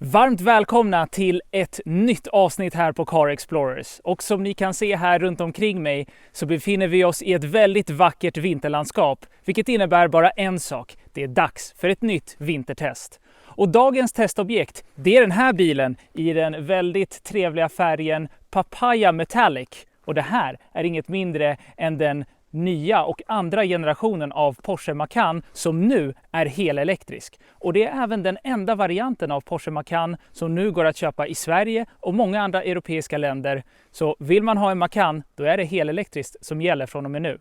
Varmt välkomna till ett nytt avsnitt här på Car Explorers. Och som ni kan se här runt omkring mig så befinner vi oss i ett väldigt vackert vinterlandskap. Vilket innebär bara en sak. Det är dags för ett nytt vintertest. Och dagens testobjekt, det är den här bilen i den väldigt trevliga färgen Papaya Metallic. Och det här är inget mindre än den nya och andra generationen av Porsche Macan som nu är helelektrisk. Och det är även den enda varianten av Porsche Macan som nu går att köpa i Sverige och många andra europeiska länder. Så vill man ha en Macan, då är det helelektriskt som gäller från och med nu.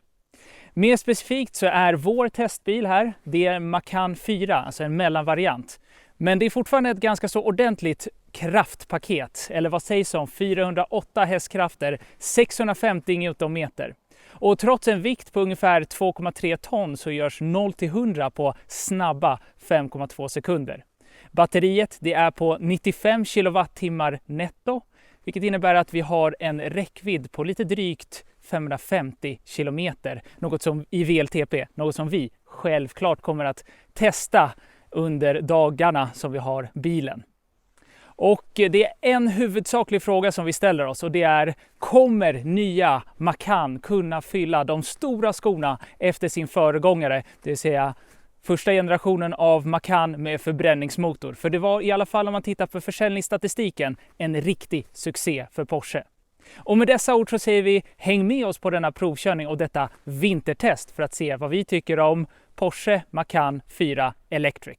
Mer specifikt så är vår testbil här, det är Macan 4, alltså en mellanvariant. Men det är fortfarande ett ganska så ordentligt kraftpaket, eller vad sägs om 408 hästkrafter, 650 Newtonmeter. Och trots en vikt på ungefär 2,3 ton så görs 0-100 på snabba 5,2 sekunder. Batteriet det är på 95 kilowattimmar netto, vilket innebär att vi har en räckvidd på lite drygt 550 kilometer. Något som i VLTP, något som vi självklart kommer att testa under dagarna som vi har bilen. Och det är en huvudsaklig fråga som vi ställer oss och det är: kommer nya Macan kunna fylla de stora skorna efter sin föregångare, det vill säga första generationen av Macan med förbränningsmotor? För det var i alla fall, om man tittar på försäljningsstatistiken, en riktig succé för Porsche. Och med dessa ord så säger vi häng med oss på denna provkörning och detta vintertest för att se vad vi tycker om Porsche Macan 4 Electric.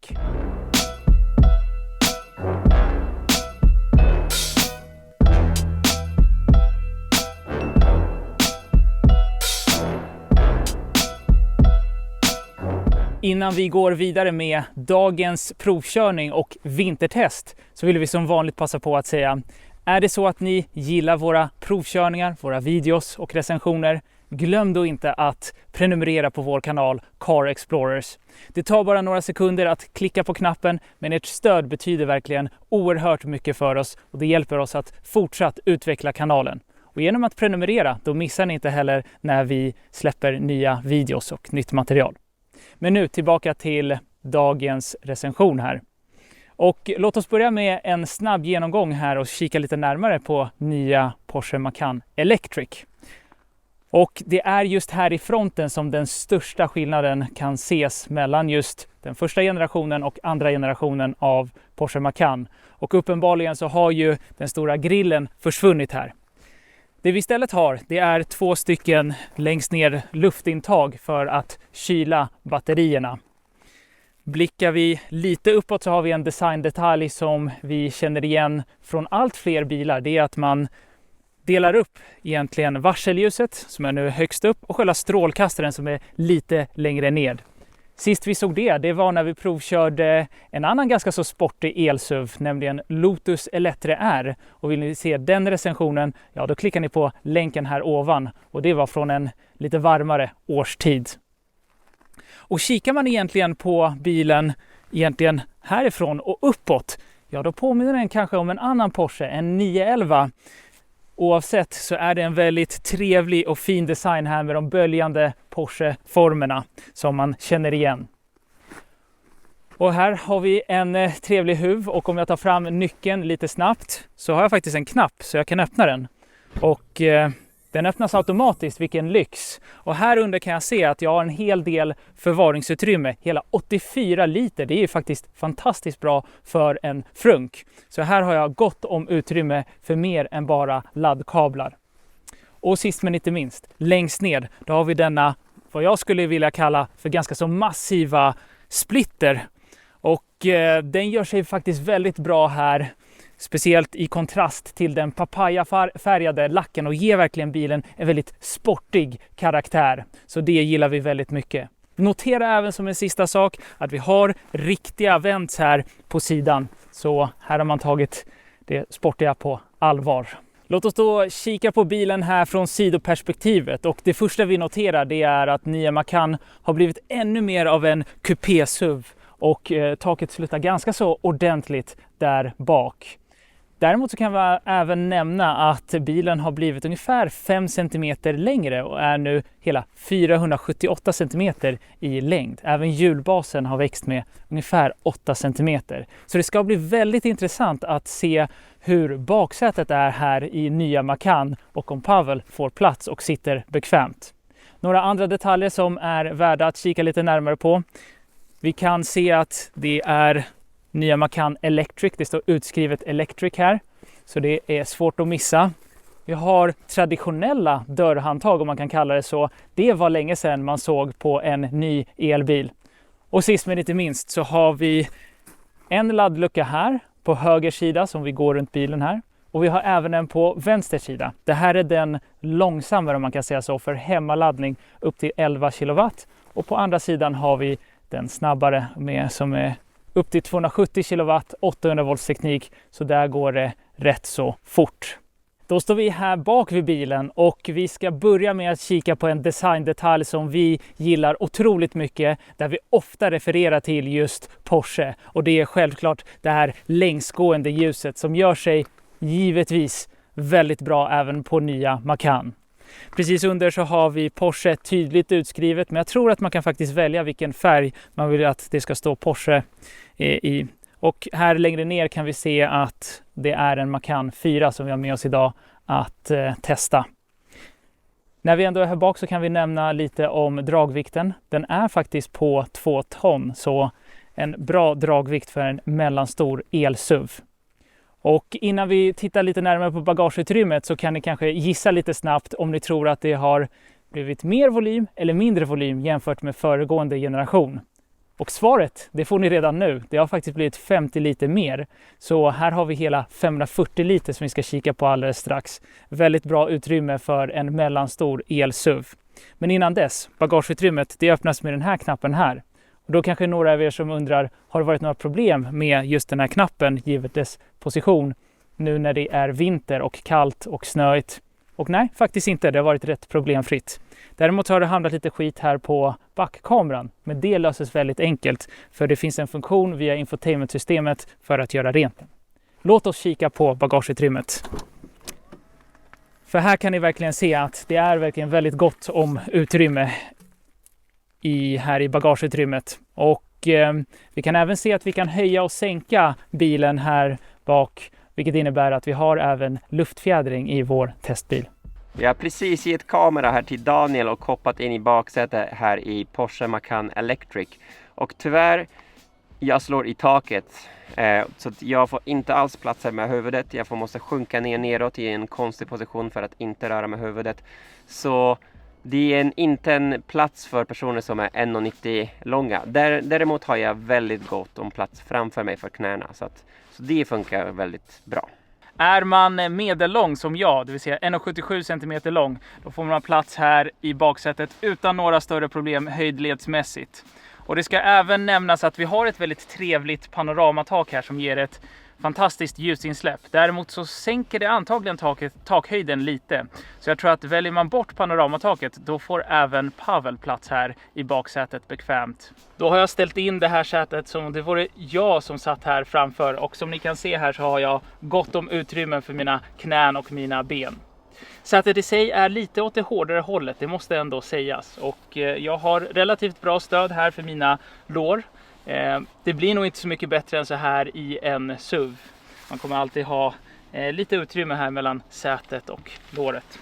Innan vi går vidare med dagens provkörning och vintertest så vill vi som vanligt passa på att säga: är det så att ni gillar våra provkörningar, våra videos och recensioner, glöm då inte att prenumerera på vår kanal Car Explorers. Det tar bara några sekunder att klicka på knappen, men ert stöd betyder verkligen oerhört mycket för oss och det hjälper oss att fortsatt utveckla kanalen. Och genom att prenumerera då missar ni inte heller när vi släpper nya videos och nytt material. Men nu tillbaka till dagens recension här. Och låt oss börja med en snabb genomgång här och kika lite närmare på nya Porsche Macan Electric. Och det är just här i fronten som den största skillnaden kan ses mellan just den första generationen och andra generationen av Porsche Macan. Och uppenbarligen så har ju den stora grillen försvunnit här. Det vi istället har, det är 2 stycken längst ner luftintag för att kyla batterierna. Blickar vi lite uppåt så har vi en designdetalj som vi känner igen från allt fler bilar. Det är att man delar upp egentligen varselljuset som är nu högst upp och själva strålkastaren som är lite längre ned. Sist vi såg det var när vi provkörde en annan ganska så sportig elsuv, nämligen Lotus Eletre R. Och vill ni se den recensionen, ja då klickar ni på länken här ovan. Och det var från en lite varmare årstid. Och kikar man egentligen på bilen egentligen härifrån och uppåt, ja då påminner den kanske om en annan Porsche, en 911. Oavsett så är det en väldigt trevlig och fin design här med de böljande Porsche-formerna som man känner igen. Och här har vi en trevlig huv och om jag tar fram nyckeln lite snabbt så har jag faktiskt en knapp så jag kan öppna den. Och den öppnas automatiskt, vilken lyx. Och här under kan jag se att jag har en hel del förvaringsutrymme, hela 84 liter. Det är ju faktiskt fantastiskt bra för en frunk. Så här har jag gott om utrymme för mer än bara laddkablar. Och sist men inte minst, längst ned, då har vi denna, vad jag skulle vilja kalla för ganska så massiva splitter. Och den gör sig faktiskt väldigt bra här. Speciellt i kontrast till den papaya-färgade lacken och ger verkligen bilen en väldigt sportig karaktär. Så det gillar vi väldigt mycket. Notera även som en sista sak att vi har riktiga vents här på sidan. Så här har man tagit det sportiga på allvar. Låt oss då kika på bilen här från sidoperspektivet och det första vi noterar det är att nya Macan har blivit ännu mer av en kupé-SUV och taket slutar ganska så ordentligt där bak. Däremot så kan vi även nämna att bilen har blivit ungefär 5 cm längre och är nu hela 478 cm i längd. Även hjulbasen har växt med ungefär 8 cm. Så det ska bli väldigt intressant att se hur baksätet är här i nya Macan och om Pavel får plats och sitter bekvämt. Några andra detaljer som är värda att kika lite närmare på. Vi kan se att det är nya Macan Electric, det står utskrivet Electric här, så det är svårt att missa. Vi har traditionella dörrhandtag om man kan kalla det så. Det var länge sedan man såg på en ny elbil. Och sist men inte minst så har vi en laddlucka här på höger sida som vi går runt bilen här. Och vi har även en på vänster sida. Det här är den långsammare om man kan säga så för hemmaladdning upp till 11 kW. Och på andra sidan har vi den snabbare som är upp till 270 kW, 800 volts teknik, så där går det rätt så fort. Då står vi här bak vid bilen och vi ska börja med att kika på en designdetalj som vi gillar otroligt mycket, där vi ofta refererar till just Porsche. Och det är självklart det här längsgående ljuset som gör sig givetvis väldigt bra även på nya Macan. Precis under så har vi Porsche tydligt utskrivet, men jag tror att man kan faktiskt välja vilken färg man vill att det ska stå Porsche i. Och här längre ner kan vi se att det är en Macan 4 som vi har med oss idag att testa. När vi ändå är här bak så kan vi nämna lite om dragvikten. Den är faktiskt på 2 ton, så en bra dragvikt för en mellanstor el-SUV. Och innan vi tittar lite närmare på bagageutrymmet så kan ni kanske gissa lite snabbt om ni tror att det har blivit mer volym eller mindre volym jämfört med föregående generation. Och svaret, det får ni redan nu. Det har faktiskt blivit 50 liter mer. Så här har vi hela 540 liter som vi ska kika på alldeles strax. Väldigt bra utrymme för en mellanstor el-SUV. Men innan dess, bagageutrymmet, det öppnas med den här knappen här. Och då kanske några av er som undrar, har det varit några problem med just den här knappen givet dess position nu när det är vinter och kallt och snöigt? Och nej, faktiskt inte. Det har varit rätt problemfritt. Däremot har det hamnat lite skit här på backkameran. Men det löses väldigt enkelt för det finns en funktion via infotainmentsystemet för att göra rent den. Låt oss kika på bagageutrymmet. För här kan ni verkligen se att det är verkligen väldigt gott om utrymme här i bagageutrymmet. Och vi kan även se att vi kan höja och sänka bilen här bak, vilket innebär att vi har även luftfjädring i vår testbil. Vi har precis gett kamera här till Daniel och kopplat in i baksätet här i Porsche Macan Electric. Och tyvärr, jag slår i taket. Så att jag får inte alls plats här med huvudet. Jag måste sjunka ner neråt i en konstig position för att inte röra med huvudet. Så det är inte en plats för personer som är 1,90 långa. Däremot har jag väldigt gott om plats framför mig för knäna. Så det funkar väldigt bra. Är man medellång som jag, det vill säga 1,77 cm lång, då får man plats här i baksätet utan några större problem höjdledsmässigt. Och det ska även nämnas att vi har ett väldigt trevligt panoramatak här som ger ett fantastiskt ljusinsläpp. Däremot så sänker det antagligen takhöjden lite. Så jag tror att väljer man bort panoramataket, då får även Pavel plats här i baksätet bekvämt. Då har jag ställt in det här sätet som det vore jag som satt här framför. Och som ni kan se här så har jag gott om utrymme för mina knän och mina ben. Sätet i sig är lite åt det hårdare hållet, det måste ändå sägas. Och jag har relativt bra stöd här för mina lår. Det blir nog inte så mycket bättre än så här i en SUV. Man kommer alltid ha lite utrymme här mellan sätet och låret.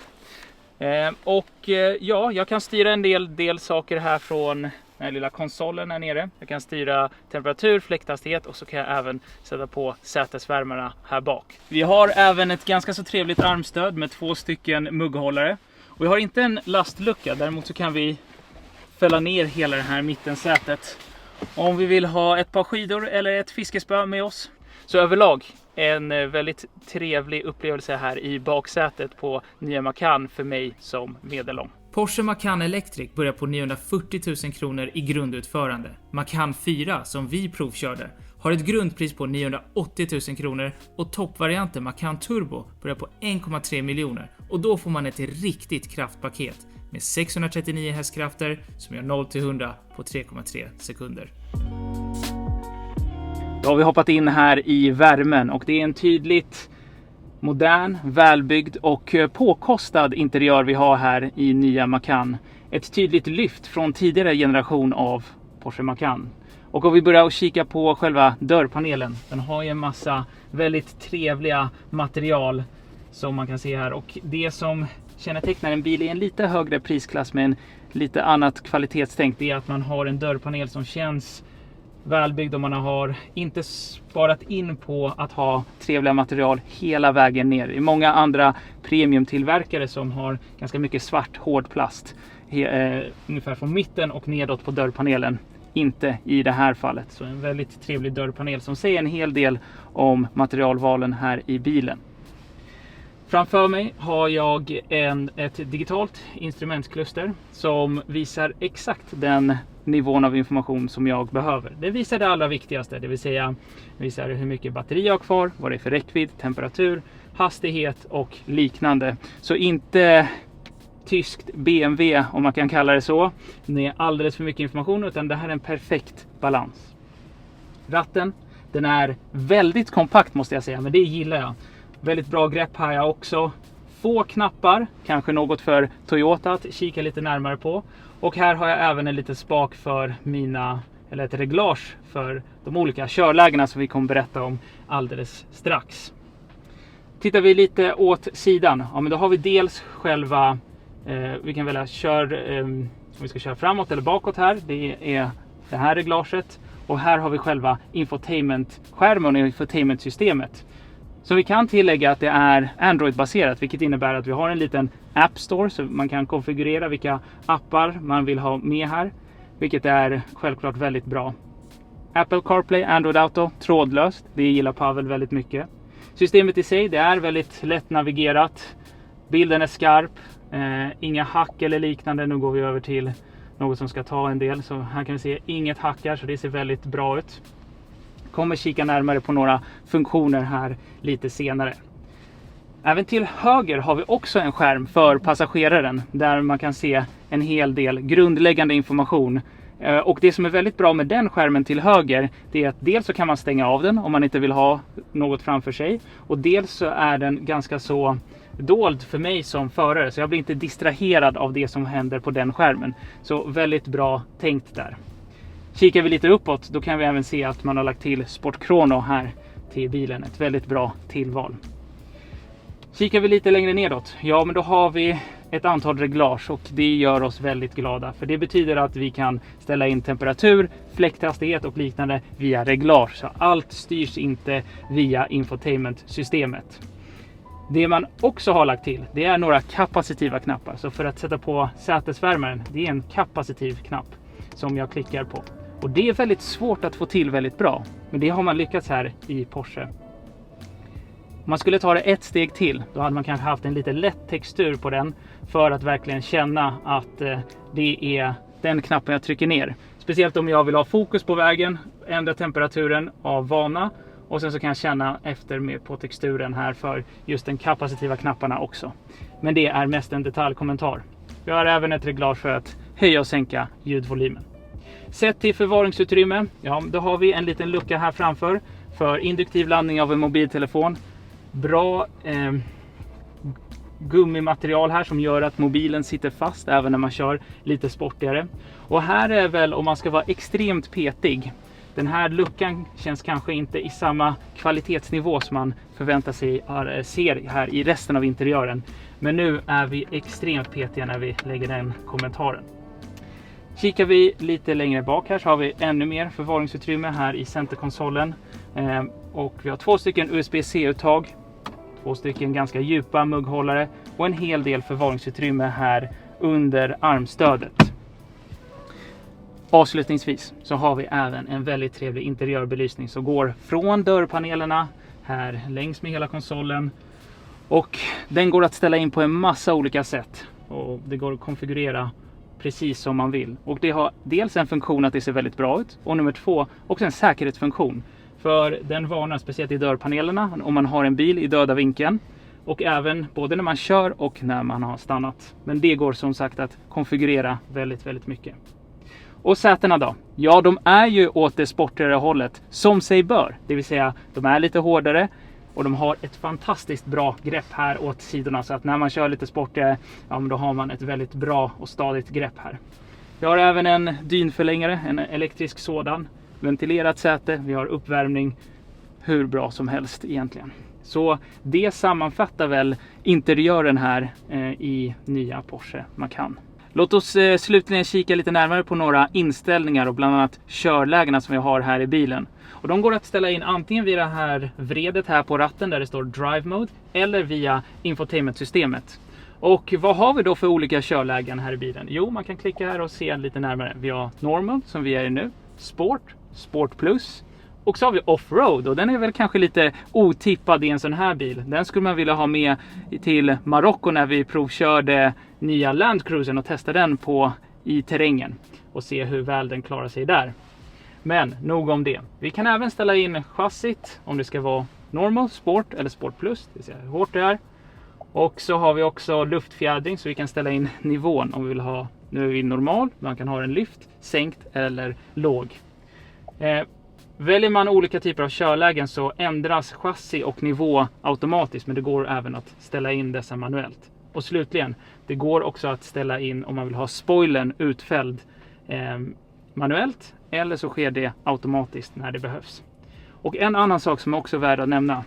Ja, jag kan styra en del saker här från den här lilla konsolen här nere. Jag kan styra temperatur, fläkthastighet och så kan jag även sätta på sätesvärmarna här bak. Vi har även ett ganska så trevligt armstöd med 2 stycken mugghållare. Och vi har inte en lastlucka, däremot så kan vi fälla ner hela det här mittensätet. Om vi vill ha ett par skidor eller ett fiskespö med oss. Så överlag en väldigt trevlig upplevelse här i baksätet på nya Macan för mig som medellång. Porsche Macan Electric börjar på 940 000 kronor i grundutförande. Macan 4 som vi provkörde har ett grundpris på 980 000 kronor och toppvarianten Macan Turbo börjar på 1,3 miljoner. Och då får man ett riktigt kraftpaket med 639 hästkrafter som gör 0-100 på 3,3 sekunder. Då har vi hoppat in här i värmen och det är en tydligt modern, välbyggd och påkostad interiör vi har här i nya Macan. Ett tydligt lyft från tidigare generation av Porsche Macan. Och om vi börjar kika på själva dörrpanelen. Den har ju en massa väldigt trevliga material som man kan se här. Och det som kännetecknar en bil i en lite högre prisklass med en lite annat kvalitetstänk, det är att man har en dörrpanel som känns välbyggd och man har inte sparat in på att ha trevliga material hela vägen ner. I många andra premiumtillverkare som har ganska mycket svart hård plast ungefär från mitten och nedåt på dörrpanelen. Inte i det här fallet. Så en väldigt trevlig dörrpanel som säger en hel del om materialvalen här i bilen. Framför mig har jag ett digitalt instrumentkluster som visar exakt den nivån av information som jag behöver. Det visar det allra viktigaste, det vill säga visar hur mycket batteri jag har kvar, vad det är för räckvidd, temperatur, hastighet och liknande. Så inte tyskt BMW, om man kan kalla det så. Det är alldeles för mycket information, utan det här är en perfekt balans. Ratten, den är väldigt kompakt måste jag säga, men det gillar jag. Väldigt bra grepp här jag också. Få knappar, kanske något för Toyota att kika lite närmare på. Och här har jag även en liten spak för ett reglage för de olika körlägena som vi kommer berätta om alldeles strax. Tittar vi lite åt sidan, ja, men då har vi dels själva, vi kan välja om vi ska köra framåt eller bakåt här. Det är det här reglaget. Och här har vi själva infotainment-skärmen och infotainment-systemet. Så vi kan tillägga att det är Android-baserat, vilket innebär att vi har en liten App Store så man kan konfigurera vilka appar man vill ha med här, vilket är självklart väldigt bra. Apple CarPlay, Android Auto, trådlöst, det gillar Pavel väldigt mycket. Systemet i sig, det är väldigt lätt navigerat, bilden är skarp, inga hack eller liknande. Nu går vi över till något som ska ta en del, så här kan vi se inget hackar, så det ser väldigt bra ut. Kommer kika närmare på några funktioner här lite senare. Även till höger har vi också en skärm för passageraren där man kan se en hel del grundläggande information. Och det som är väldigt bra med den skärmen till höger, det är att dels så kan man stänga av den om man inte vill ha något framför sig. Och dels så är den ganska så dold för mig som förare, så jag blir inte distraherad av det som händer på den skärmen. Så väldigt bra tänkt där. Kikar vi lite uppåt, då kan vi även se att man har lagt till Sport Chrono här till bilen. Ett väldigt bra tillval. Kikar vi lite längre nedåt, ja men då har vi ett antal reglage och det gör oss väldigt glada. För det betyder att vi kan ställa in temperatur, fläkthastighet och liknande via reglage. Så allt styrs inte via infotainment-systemet. Det man också har lagt till, det är några kapacitiva knappar. Så för att sätta på sätesvärmaren, det är en kapacitiv knapp som jag klickar på. Och det är väldigt svårt att få till väldigt bra. Men det har man lyckats här i Porsche. Om man skulle ta det ett steg till, då hade man kanske haft en lite lätt textur på den. För att verkligen känna att det är den knappen jag trycker ner. Speciellt om jag vill ha fokus på vägen, ändra temperaturen av vana. Och sen så kan jag känna efter med på texturen här för just den kapacitiva knapparna också. Men det är mest en detaljkommentar. Vi har även ett reglage för att höja och sänka ljudvolymen. Sett till förvaringsutrymme, ja, då har vi en liten lucka här framför för induktiv laddning av en mobiltelefon. Bra gummimaterial här som gör att mobilen sitter fast även när man kör lite sportigare. Och här är väl, om man ska vara extremt petig, den här luckan känns kanske inte i samma kvalitetsnivå som man förväntar sig ser här i resten av interiören. Men nu är vi extremt petiga när vi lägger den kommentaren. Kikar vi lite längre bak här så har vi ännu mer förvaringsutrymme här i centerkonsolen. Och vi har 2 stycken USB-C-uttag, 2 stycken ganska djupa mugghållare och en hel del förvaringsutrymme här under armstödet. Avslutningsvis så har vi även en väldigt trevlig interiörbelysning som går från dörrpanelerna här längs med hela konsolen. Och den går att ställa in på en massa olika sätt och det går att konfigurera precis som man vill. Och det har dels en funktion att det ser väldigt bra ut och nummer 2 också en säkerhetsfunktion. För den varnar speciellt i dörrpanelerna om man har en bil i döda vinkeln. Och även både när man kör och när man har stannat. Men det går som sagt att konfigurera väldigt, väldigt mycket. Och sätena då? Ja, de är ju åt det sportigare hållet som sig bör. Det vill säga, de är lite hårdare. Och de har ett fantastiskt bra grepp här åt sidorna, så att när man kör lite sportigare, ja, men då har man ett väldigt bra och stadigt grepp här. Vi har även en dynförlängare, en elektrisk sådan, ventilerat säte, vi har uppvärmning, hur bra som helst egentligen. Så det sammanfattar väl interiören här i nya Porsche Macan. Låt oss slutligen kika lite närmare på några inställningar och bland annat körlägena som vi har här i bilen. Och de går att ställa in antingen via det här vredet här på ratten där det står Drive Mode eller via infotainmentsystemet. Och vad har vi då för olika körlägen här i bilen? Jo, man kan klicka här och se lite närmare. Vi har Normal som vi är i nu, Sport, Sport Plus. Och så har vi Offroad, och den är väl kanske lite otippad i en sån här bil. Den skulle man vilja ha med till Marocko när vi provkörde nya Land Cruisern och testade den i terrängen. Och se hur väl den klarar sig där. Men nog om det. Vi kan även ställa in chassit om det ska vara Normal, Sport eller Sport Plus. Det vill säga hur hårt det är. Och så har vi också luftfjädring så vi kan ställa in nivån om vi vill ha. Nu är vi normal, man kan ha en lyft, sänkt eller låg. Väljer man olika typer av körlägen så ändras chassi och nivå automatiskt, men det går även att ställa in dessa manuellt. Och slutligen, det går också att ställa in om man vill ha spoilern utfälld manuellt, eller så sker det automatiskt när det behövs. Och en annan sak som är också värd att nämna,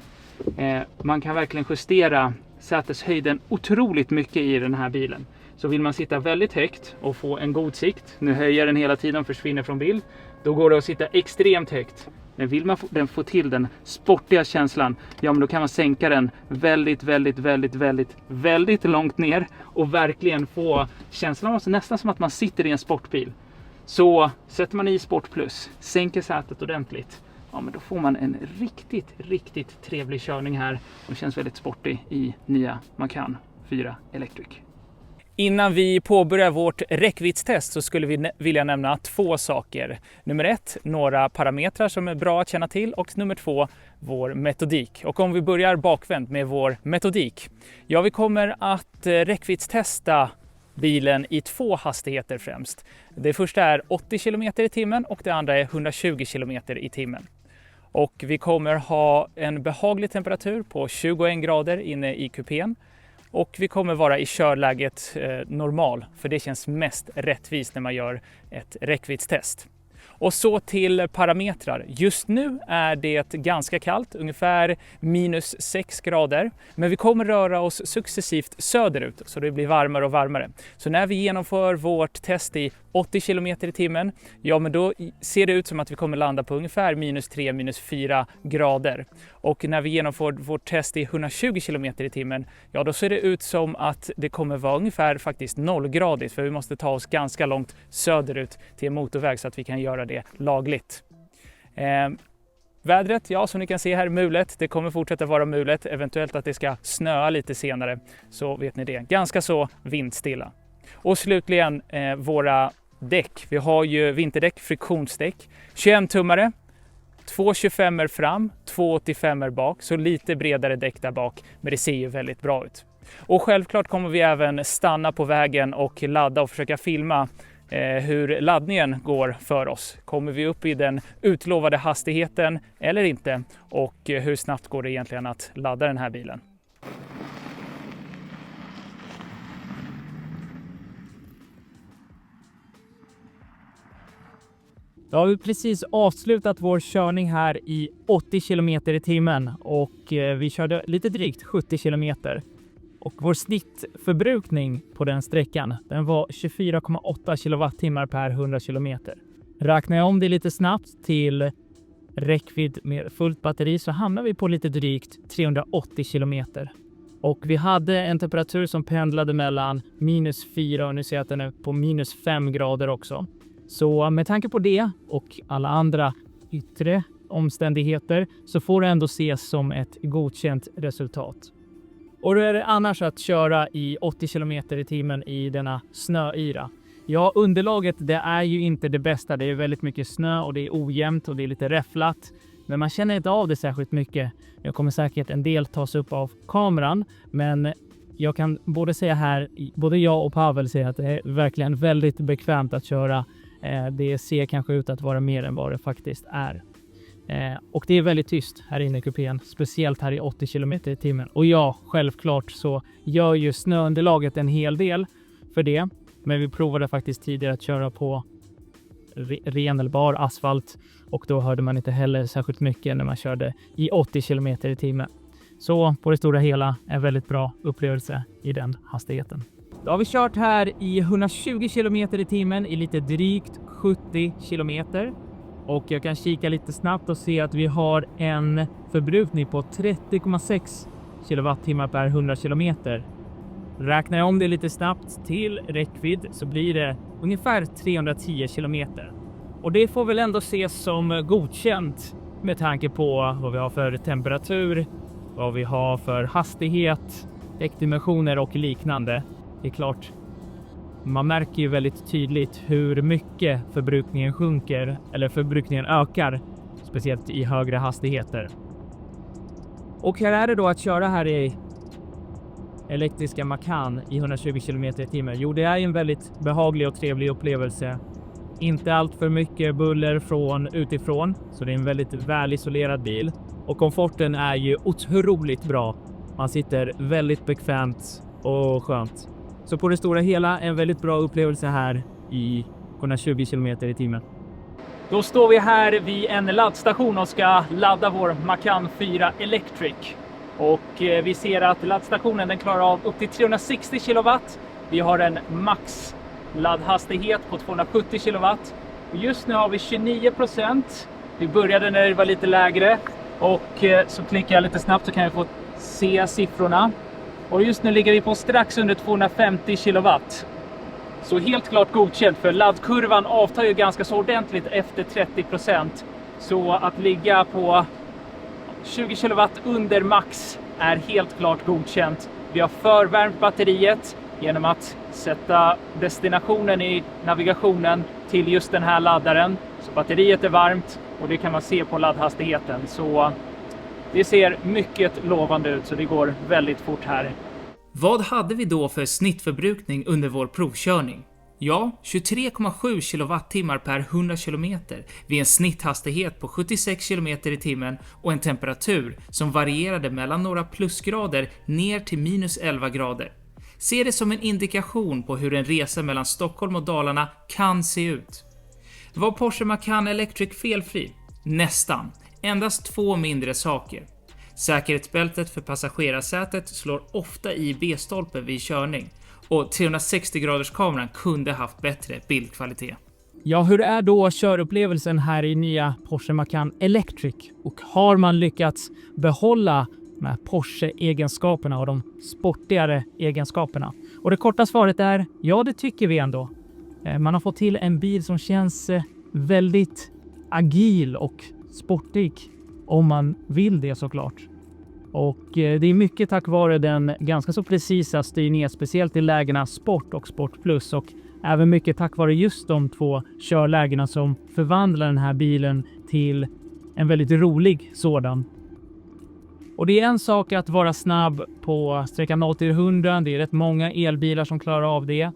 man kan verkligen justera säteshöjden otroligt mycket i den här bilen. Så vill man sitta väldigt högt och få en god sikt, nu höjer den hela tiden och försvinner från bild, då går det att sitta extremt högt. Men vill man få till den sportiga känslan, ja, men då kan man sänka den väldigt långt ner och verkligen få känslan av nästan som att man sitter i en sportbil. Så sätter man i Sport Plus, sänker sätet ordentligt, ja, men då får man en riktigt trevlig körning här och känns väldigt sportig i nya Macan 4 Electric. Innan vi påbörjar vårt räckviddstest så skulle vi vilja nämna 2 saker. Nummer 1, några parametrar som är bra att känna till, och nummer 2, vår metodik. Och om vi börjar bakvänt med vår metodik. Ja, vi kommer att räckviddstesta bilen i 2 hastigheter främst. Det första är 80 km i timmen och det andra är 120 km i timmen. Och vi kommer ha en behaglig temperatur på 21 grader inne i kupén. Och vi kommer vara i körläget normal, för det känns mest rättvist när man gör ett räckviddstest. Och så till parametrar. Just nu är det ganska kallt, ungefär -6 grader. Men vi kommer röra oss successivt söderut så det blir varmare och varmare. Så när vi genomför vårt test i 80 km i timmen, ja, men då ser det ut som att vi kommer landa på ungefär -3, -4 grader. Och när vi genomför vårt test i 120 km i timmen, ja, då ser det ut som att det kommer vara ungefär faktiskt 0-gradigt, för vi måste ta oss ganska långt söderut till en motorväg så att vi kan göra det lagligt. Vädret, ja, som ni kan se här, mulet. Det kommer fortsätta vara mulet, eventuellt att det ska snöa lite senare, så vet ni det. Ganska så vindstilla. Och slutligen våra däck. Vi har ju vinterdäck, friktionsdäck, 21-tummare, 2,25 fram, 2,85 bak, så lite bredare däck där bak, men det ser ju väldigt bra ut. Och självklart kommer vi även stanna på vägen och ladda och försöka filma hur laddningen går för oss. Kommer vi upp i den utlovade hastigheten eller inte, och hur snabbt går det egentligen att ladda den här bilen. Då har vi precis avslutat vår körning här i 80 km i timmen och vi körde lite drygt 70 km. Och vår snittförbrukning på den sträckan, den var 24,8 kWh per 100 km. Räknar jag om det lite snabbt till räckvidd med fullt batteri så hamnar vi på lite drygt 380 km. Och vi hade en temperatur som pendlade mellan -4 och nu ser jag att den är på -5 grader också. Så med tanke på det och alla andra yttre omständigheter så får det ändå ses som ett godkänt resultat. Och då är det annars att köra i 80 km i timmen i denna snöyra. Ja, underlaget det är ju inte det bästa. Det är väldigt mycket snö och det är ojämnt och det är lite räfflat. Men man känner inte av det särskilt mycket. Jag kommer säkert en del tas upp av kameran. Men jag kan både jag och Pavel säger att det är verkligen väldigt bekvämt att köra. Det ser kanske ut att vara mer än vad det faktiskt är. Och det är väldigt tyst här inne i kupén, speciellt här i 80 km i timmen. Och ja, självklart så gör ju snöunderlaget en hel del för det. Men vi provade faktiskt tidigare att köra på ren eller bar asfalt. Och då hörde man inte heller särskilt mycket när man körde i 80 km i timmen. Så på det stora hela en väldigt bra upplevelse i den hastigheten. Då har vi kört här i 120 km i timmen i lite drygt 70 km. Och jag kan kika lite snabbt och se att vi har en förbrukning på 30,6 kWh per 100 km. Räknar jag om det lite snabbt till räckvidd så blir det ungefär 310 km. Och det får väl ändå ses som godkänt med tanke på vad vi har för temperatur, vad vi har för hastighet, däckdimensioner och liknande. Det är klart, man märker ju väldigt tydligt hur mycket förbrukningen sjunker eller förbrukningen ökar, speciellt i högre hastigheter. Och här är det då att köra här i elektriska Macan i 120 km i timmen. Jo, det är en väldigt behaglig och trevlig upplevelse. Inte allt för mycket buller från utifrån, så det är en väldigt välisolerad bil. Och komforten är ju otroligt bra. Man sitter väldigt bekvämt och skönt. Så på det stora hela en väldigt bra upplevelse här i 120 km i timmen. Då står vi här vid en laddstation och ska ladda vår Macan 4 Electric. Och vi ser att laddstationen den klarar av upp till 360 kW. Vi har en max laddhastighet på 270 kW. Och just nu har vi 29%. Vi började när det var lite lägre. Och så klickar jag lite snabbt så kan vi få se siffrorna. Och just nu ligger vi på strax under 250 kW. Så helt klart godkänt, för laddkurvan avtar ju ganska så ordentligt efter 30%. Så att ligga på 20 kW under max är helt klart godkänt. Vi har förvärmt batteriet genom att sätta destinationen i navigationen till just den här laddaren. Så batteriet är varmt och det kan man se på laddhastigheten. Så det ser mycket lovande ut, så det går väldigt fort här. Vad hade vi då för snittförbrukning under vår provkörning? Ja, 23,7 kWh per 100 km vid en snitthastighet på 76 km i timmen och en temperatur som varierade mellan några plusgrader ner till minus 11 grader. Se det som en indikation på hur en resa mellan Stockholm och Dalarna kan se ut. Var Porsche Macan Electric felfri? Nästan. Endast 2 mindre saker. Säkerhetsbältet för passagerarsätet slår ofta i B-stolpen vid körning och 360-graderskameran kunde haft bättre bildkvalitet. Ja, hur är då körupplevelsen här i nya Porsche Macan Electric? Och har man lyckats behålla med Porsche-egenskaperna och de sportigare egenskaperna? Och det korta svaret är ja, det tycker vi ändå. Man har fått till en bil som känns väldigt agil och sportig om man vill det såklart. Och det är mycket tack vare den ganska så precisa styrningen, speciellt i lägena Sport och Sport Plus, och även mycket tack vare just de två körlägena som förvandlar den här bilen till en väldigt rolig sådan. Och det är en sak att vara snabb på sträckan 0-100, det är rätt många elbilar som klarar av det.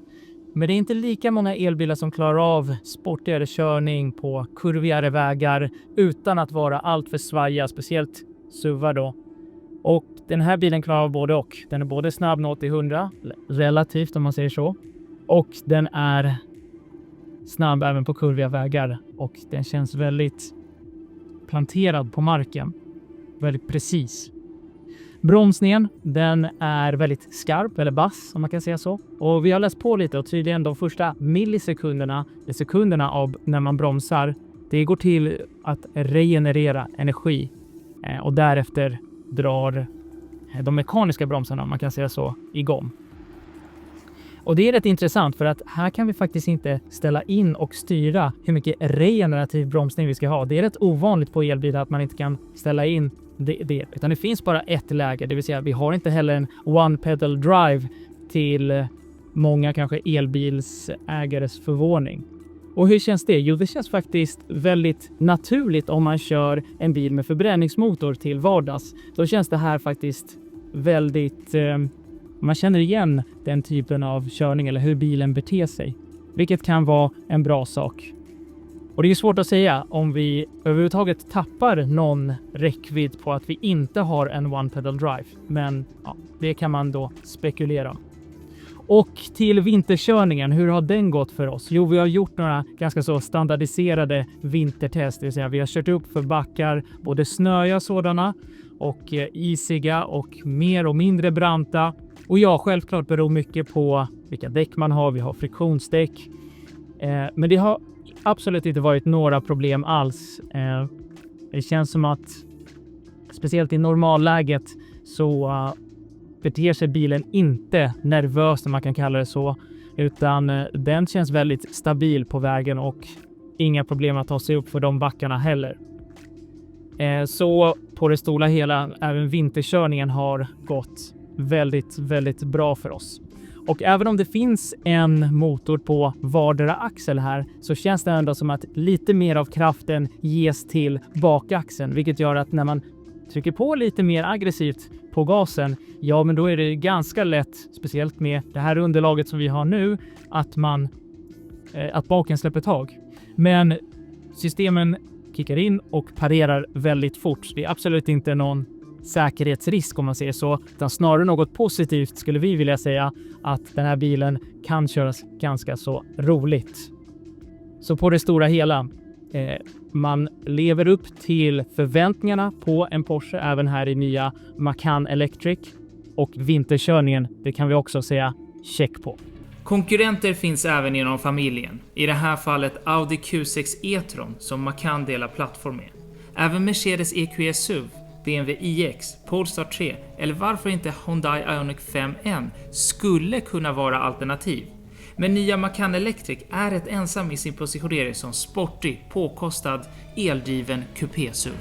Men det är inte lika många elbilar som klarar av sportigare körning på kurvigare vägar utan att vara allt för svajiga, speciellt SUVar då. Och den här bilen klarar av både och. Den är både snabb 0-100, relativt om man säger så. Och den är snabb även på kurviga vägar. Och den känns väldigt planterad på marken. Väldigt precis. Bromsningen, den är väldigt skarp eller bass om man kan säga så. Och vi har läst på lite och tydligen de första sekunderna av när man bromsar, det går till att regenerera energi. Och därefter drar de mekaniska bromsarna, om man kan säga så, igång. Och det är rätt intressant för att här kan vi faktiskt inte ställa in och styra hur mycket regenerativ bromsning vi ska ha. Det är rätt ovanligt på elbilar att man inte kan ställa in det, utan det finns bara ett läge, det vill säga vi har inte heller en one pedal drive till många kanske elbilsägares förvåning. Och hur känns det? Jo, det känns faktiskt väldigt naturligt om man kör en bil med förbränningsmotor till vardags. Då känns det här faktiskt väldigt... man känner igen den typen av körning eller hur bilen beter sig. Vilket kan vara en bra sak. Och det är svårt att säga om vi överhuvudtaget tappar någon räckvidd på att vi inte har en one pedal drive. Men ja, det kan man då spekulera om. Och till vinterkörningen, hur har den gått för oss? Jo, vi har gjort några ganska så standardiserade vintertest. Det vill säga vi har kört upp för backar, både snöiga sådana och isiga och mer och mindre branta. Och ja, självklart beror mycket på vilka däck man har. Vi har friktionsdäck. Men det har absolut inte varit några problem alls. Det känns som att speciellt i normalläget så beter sig bilen inte nervös, om man kan kalla det så, utan den känns väldigt stabil på vägen och inga problem att ta sig upp för de backarna heller. Så på det stora hela, även vinterkörningen har gått väldigt, väldigt bra för oss. Och även om det finns en motor på vardera axel här så känns det ändå som att lite mer av kraften ges till bakaxeln, vilket gör att när man trycker på lite mer aggressivt på gasen, ja men då är det ganska lätt, speciellt med det här underlaget som vi har nu, att baken släpper tag. Men systemen kickar in och parerar väldigt fort. Det är absolut inte någon säkerhetsrisk om man säger så, utan snarare något positivt skulle vi vilja säga, att den här bilen kan köras ganska så roligt. Så på det stora hela, man lever upp till förväntningarna på en Porsche även här i nya Macan Electric, och vinterkörningen, det kan vi också säga check på. Konkurrenter finns även inom familjen. I det här fallet Audi Q6 e-tron som Macan delar plattform med. Även Mercedes EQS SUV, BMW iX, Polestar 3 eller varför inte Hyundai Ioniq 5N skulle kunna vara alternativ. Men nya Macan Electric är ett ensam i sin positionering som sportig, påkostad, eldriven kupé-SUV.